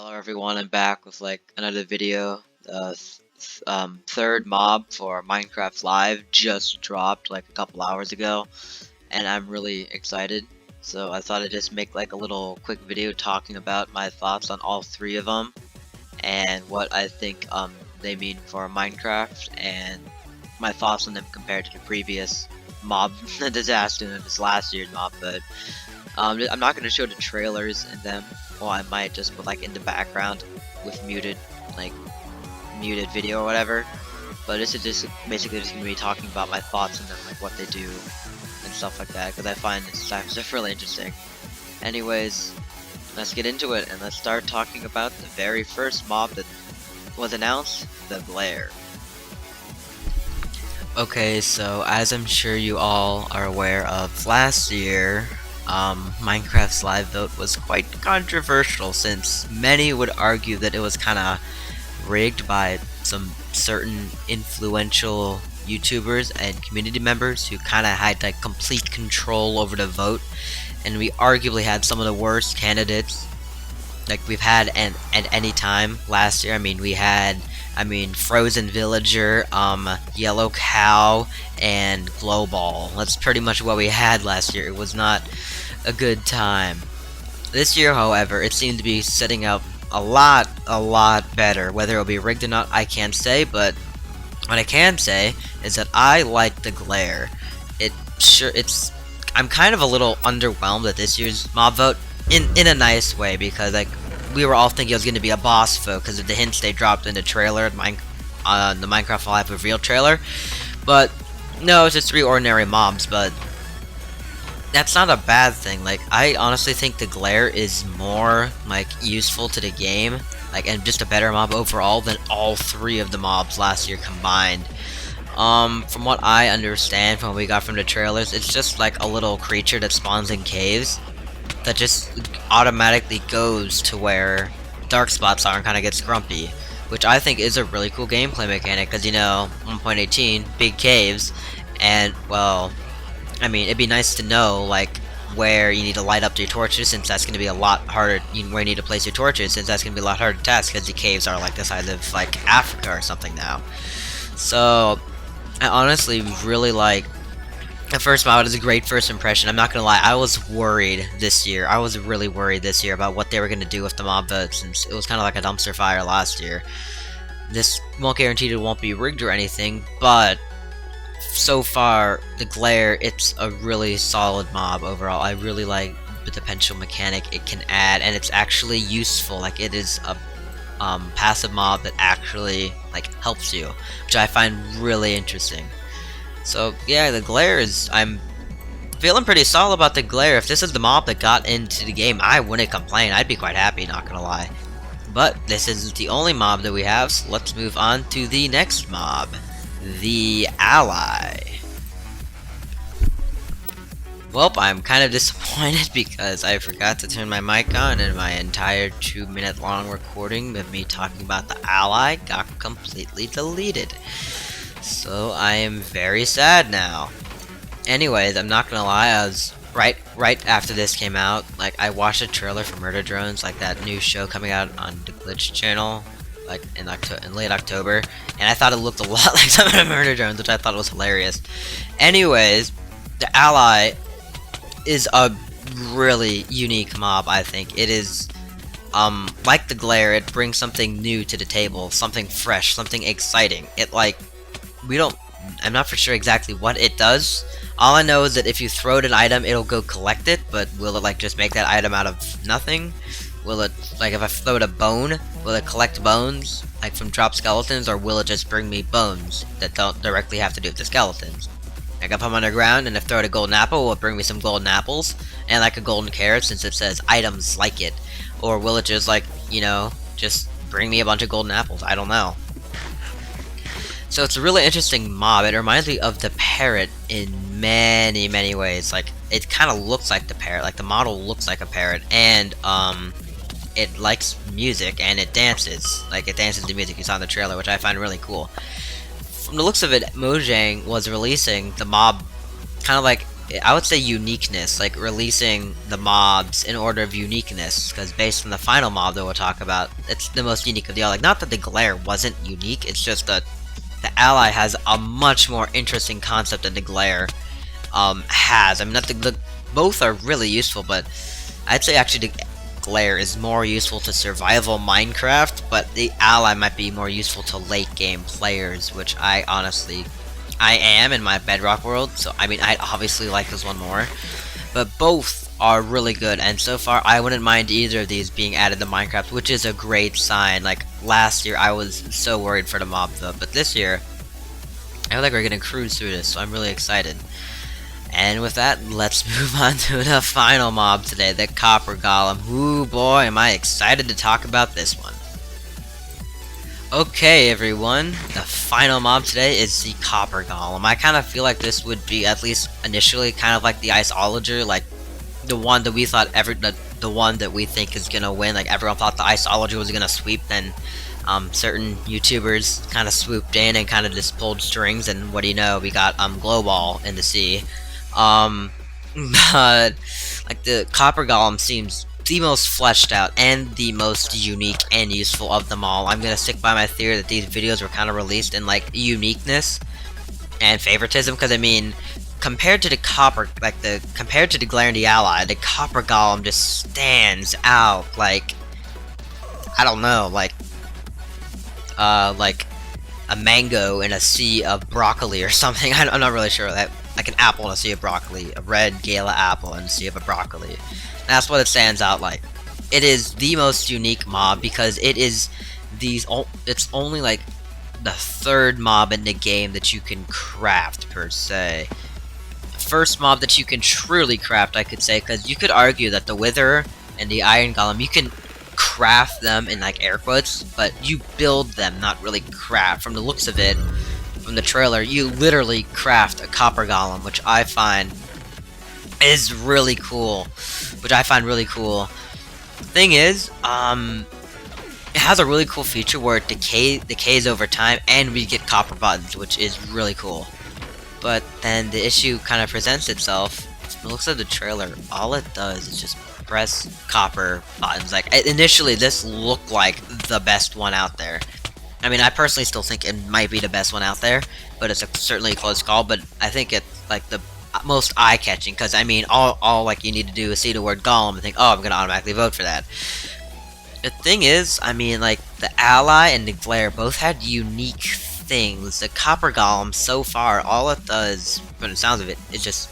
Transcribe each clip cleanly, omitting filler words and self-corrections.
Hello everyone, I'm back with another video. The third mob for Minecraft Live just dropped like a couple hours ago, and I'm really excited. So I thought I'd just make like a little quick video talking about my thoughts on all three of them and what I think they mean for Minecraft and my thoughts on them compared to the previous mob disaster in this last year's mob. But I'm not going to show the trailers in them. Well, I might just put like in the background with muted muted video or whatever. But this is just basically just gonna be talking about my thoughts on them, like what they do and stuff like that, because I find this stuff really interesting. Anyways, let's get into it and let's start talking about the very first mob that was announced, the Glare. Okay, so as I'm sure you all are aware of, last year Minecraft's live vote was quite controversial, since many would argue that it was kind of rigged by some certain influential YouTubers and community members who kind of had like complete control over the vote, and we arguably had some of the worst candidates like we've had at any time last year. We had Frozen Villager, Yellow Cow, and Glowball. That's pretty much what we had last year. It was not a good time. This year, however, it seemed to be setting up a lot better. Whether it'll be rigged or not, I can't say, but what I can say is that I like the Glare. I'm kind of a little underwhelmed at this year's mob vote in a nice way, because like we were all thinking it was going to be a boss vote because of the hints they dropped in the trailer, the Minecraft Live reveal trailer. But no, it's just three ordinary mobs, but that's not a bad thing. Like, I honestly think the Glare is more like useful to the game, like, and just a better mob overall than all three of the mobs last year combined. From what I understand from what we got from the trailers, it's just like a little creature that spawns in caves that just automatically goes to where dark spots are and kind of gets grumpy, which I think is a really cool gameplay mechanic, because 1.18 big caves, and well, it'd be nice to know like where you need to light up your torches, since that's going to be a lot harder. Where you need to place your torches, since that's going to be a lot harder to task, because the caves are like the size of like Africa or something now. So I honestly really like the first mob. Is a great first impression. I'm not gonna lie, I was worried this year. I was really worried this year about what they were gonna do with the mob vote, since it was kind of like a dumpster fire last year. This won't guarantee it won't be rigged or anything, but so far the Glare, it's a really solid mob overall. I really like the potential mechanic it can add, and it's actually useful. Like, it is a passive mob that actually like helps you, which I find really interesting. So yeah, the Glare is, I'm feeling pretty solid about the Glare. If this is the mob that got into the game, I wouldn't complain. I'd be quite happy, not gonna lie. But this isn't the only mob that we have, so let's move on to the next mob, the Allay. Well, I'm kind of disappointed because I forgot to turn my mic on, and my entire 2-minute long recording of me talking about the Allay got completely deleted. So I am very sad now. Anyways, I'm not gonna lie, I was right after this came out, like, I watched a trailer for Murder Drones, like that new show coming out on the Glitch channel, like in late October, and I thought it looked a lot like some of the Murder Drones, which I thought was hilarious. Anyways, the Allay is a really unique mob. I think it is like the Glare, it brings something new to the table, something fresh, something exciting. It like, I'm not for sure exactly what it does. All I know is that if you throw it an item, it'll go collect it, but will it like just make that item out of nothing? Will it, like, if I throw it a bone, will it collect bones like from drop skeletons, or will it just bring me bones that don't directly have to do with the skeletons? Like, if I'm underground and I throw it a golden apple, will it bring me some golden apples and like a golden carrot, since it says items like it? Or will it just like, just bring me a bunch of golden apples? I don't know. So it's a really interesting mob. It reminds me of the parrot in many ways. Like, it kind of looks like the parrot. Like, the model looks like a parrot, and it likes music and it dances. Like, it dances to music you saw in the trailer, which I find really cool. From the looks of it, Mojang was releasing the mob kind of like I would say uniqueness, like releasing the mobs in order of uniqueness, because based on the final mob that we'll talk about, it's the most unique of the all. Like, not that the glare wasn't unique, it's just that the ally has a much more interesting concept than the glare has. I mean, not the both are really useful, but I'd say actually the glare is more useful to survival Minecraft, but the ally might be more useful to late game players, which I am in my Bedrock world, so I mean, I obviously like this one more, but both are really good, and so far I wouldn't mind either of these being added to Minecraft, which is a great sign. Like, last year I was so worried for the mob though, but this year I feel like we're gonna cruise through this, so I'm really excited. And with that, let's move on to the final mob today, the Copper Golem. Ooh boy, am I excited to talk about this one. Okay everyone, the final mob today is the Copper Golem. I kind of feel like this would be, at least initially, kind of like the Iceologer, like the one that we thought the one that we think is gonna win. Like, everyone thought the Iceologer was gonna sweep, then certain YouTubers kind of swooped in and kind of just pulled strings, and what do you know, we got Glowball in the sea. But like, the Copper Golem seems the most fleshed out and the most unique and useful of them all. I'm gonna stick by my theory that these videos were kind of released in like uniqueness and favoritism, because I mean, compared to the compared to the Glare and the Ally, the Copper Golem just stands out like, I don't know, like a mango in a sea of broccoli or something. I'm not really sure. That, like an apple in a sea of broccoli, a red gala apple in a sea of a broccoli. That's what it stands out like. It is the most unique mob because it is it's only like the third mob in the game that you can craft per se. First mob that you can truly craft, I could say, because you could argue that the Wither and the Iron Golem, you can craft them in like air quotes, but you build them, not really craft. From the looks of it, from the trailer, you literally craft a Copper Golem, which I find is really cool. Thing is, it has a really cool feature where it decays over time, and we get copper buttons, which is really cool. But then the issue kind of presents itself. It looks like the trailer, all it does is just press copper buttons. Like, initially this looked like the best one out there. I mean, I personally still think it might be the best one out there, but it's certainly a close call. But I think it's like the most eye-catching, because I mean, all like you need to do is see the word golem and think, oh, I'm gonna automatically vote for that. The thing is, I mean, like, the Ally and the Glare both had unique things. The Copper Golem, so far, all it does, from the sounds of it, is just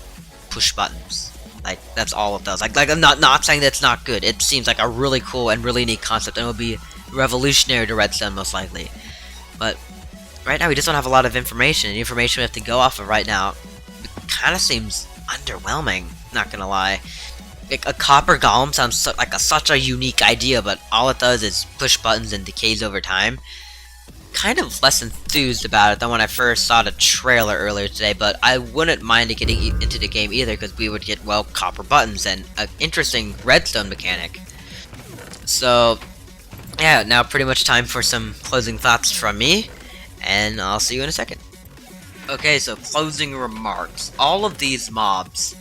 push buttons. Like, that's all it does. Like I'm not saying that's not good. It seems like a really cool and really neat concept, and it will be revolutionary to Redstone most likely. But right now we just don't have a lot of information. The information we have to go off of right now kind of seems underwhelming, not gonna lie. Like, a Copper Golem sounds like such a unique idea, but all it does is push buttons and decays over time. Kind of less enthused about it than when I first saw the trailer earlier today, but I wouldn't mind it getting into the game either, because we would get, well, copper buttons and an interesting redstone mechanic. So yeah, now pretty much time for some closing thoughts from me, and I'll see you in a second. Okay, so closing remarks. All of these mobs,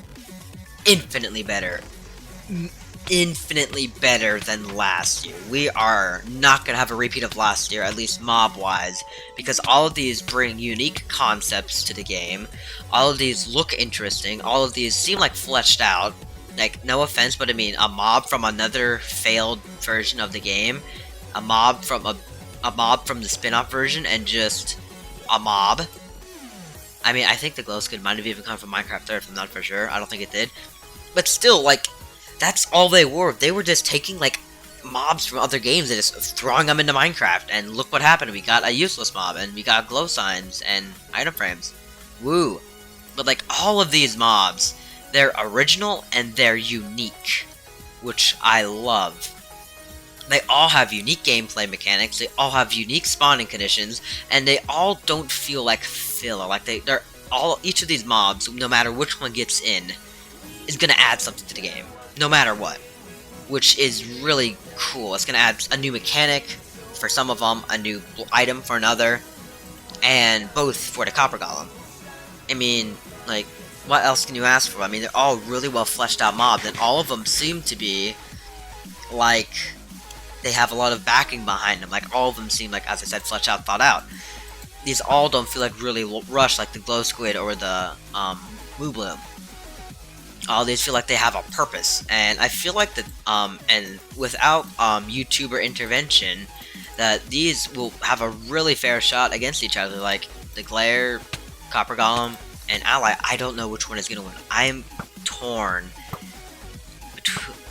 infinitely better than last year. We are not gonna have a repeat of last year, at least mob-wise, because all of these bring unique concepts to the game. All of these look interesting. All of these seem like fleshed out. Like, no offense, but I mean, a mob from another failed version of the game, a mob from the spin-off version, and just a mob. I mean, I think the glow squid might have even come from Minecraft Earth, I'm not for sure. I don't think it did. But still, like, that's all they were. They were just taking, like, mobs from other games and just throwing them into Minecraft. And look what happened. We got a useless mob, and we got glow signs and item frames. Woo. But, like, all of these mobs, they're original and they're unique, which I love. They all have unique gameplay mechanics, they all have unique spawning conditions, and they all don't feel like filler. Like, they're all, each of these mobs, no matter which one gets in, is gonna add something to the game, no matter what, which is really cool. It's gonna add a new mechanic for some of them, a new item for another, and both for the Copper Golem. I mean, like, what else can you ask for? I mean, they're all really well fleshed out mobs, and all of them seem to be like they have a lot of backing behind them. Like, all of them seem like, as I said, fleshed out, thought out. These all don't feel like really rushed, like the glow squid or the moo bloom. All these feel like they have a purpose, and I feel like that and without YouTuber intervention, that these will have a really fair shot against each other. Like the Glare, Copper Golem, and Ally. I don't know which one is gonna win. I'm torn.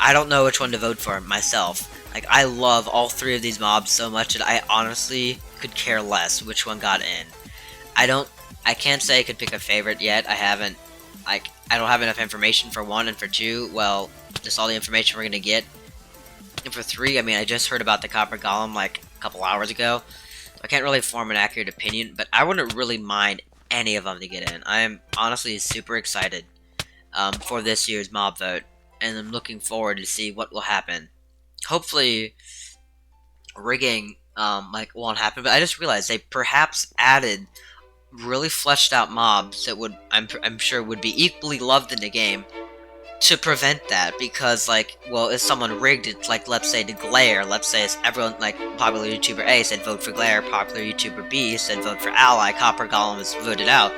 I don't know which one to vote for myself. Like, I love all three of these mobs so much that I honestly could care less which one got in. I can't say I could pick a favorite yet. I don't have enough information for 1, and for 2, well, just all the information we're gonna get. And for 3, I mean, I just heard about the Copper Golem like a couple hours ago, so I can't really form an accurate opinion, but I wouldn't really mind any of them to get in. I am honestly super excited for this year's mob vote, and I'm looking forward to see what will happen. Hopefully, rigging like won't happen, but I just realized they perhaps added really fleshed out mobs that would I'm sure would be equally loved in the game to prevent that, because like, well, if someone rigged it, like let's say the Glare, let's say it's everyone, like popular YouTuber A said vote for Glare, popular YouTuber B said vote for Ally, Copper Golem is voted out,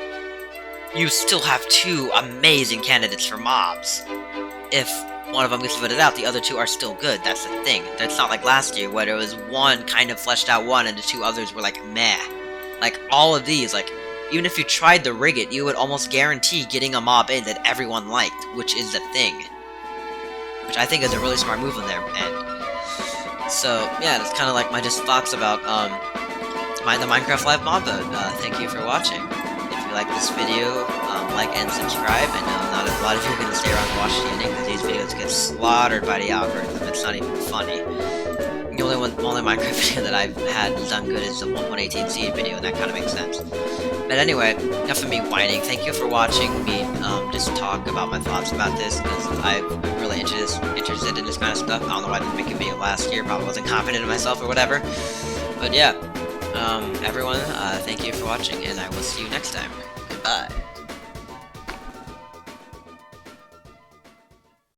you still have 2 amazing candidates for mobs. If one of them gets voted out, the other 2 are still good. That's the thing. That's not like last year where there was one kind of fleshed out one and the 2 others were like meh. Like, all of these, like, even if you tried to rig it, you would almost guarantee getting a mob in that everyone liked, which is the thing. Which I think is a really smart move on their end. So, yeah, that's kind of like my just thoughts about the Minecraft Live mob vote. Thank you for watching. If you like this video, like and subscribe. I know not a lot of you are going to stay around and watch the ending, because these videos get slaughtered by the algorithm. It's not even funny. The only Minecraft video that I've had done good is the 1.18 seed video, and that kind of makes sense. But anyway, enough of me whining. Thank you for watching me just talk about my thoughts about this, because I'm really interested in this kind of stuff. I don't know why I didn't make a video last year, probably wasn't confident in myself or whatever. But yeah, everyone, thank you for watching, and I will see you next time. Goodbye.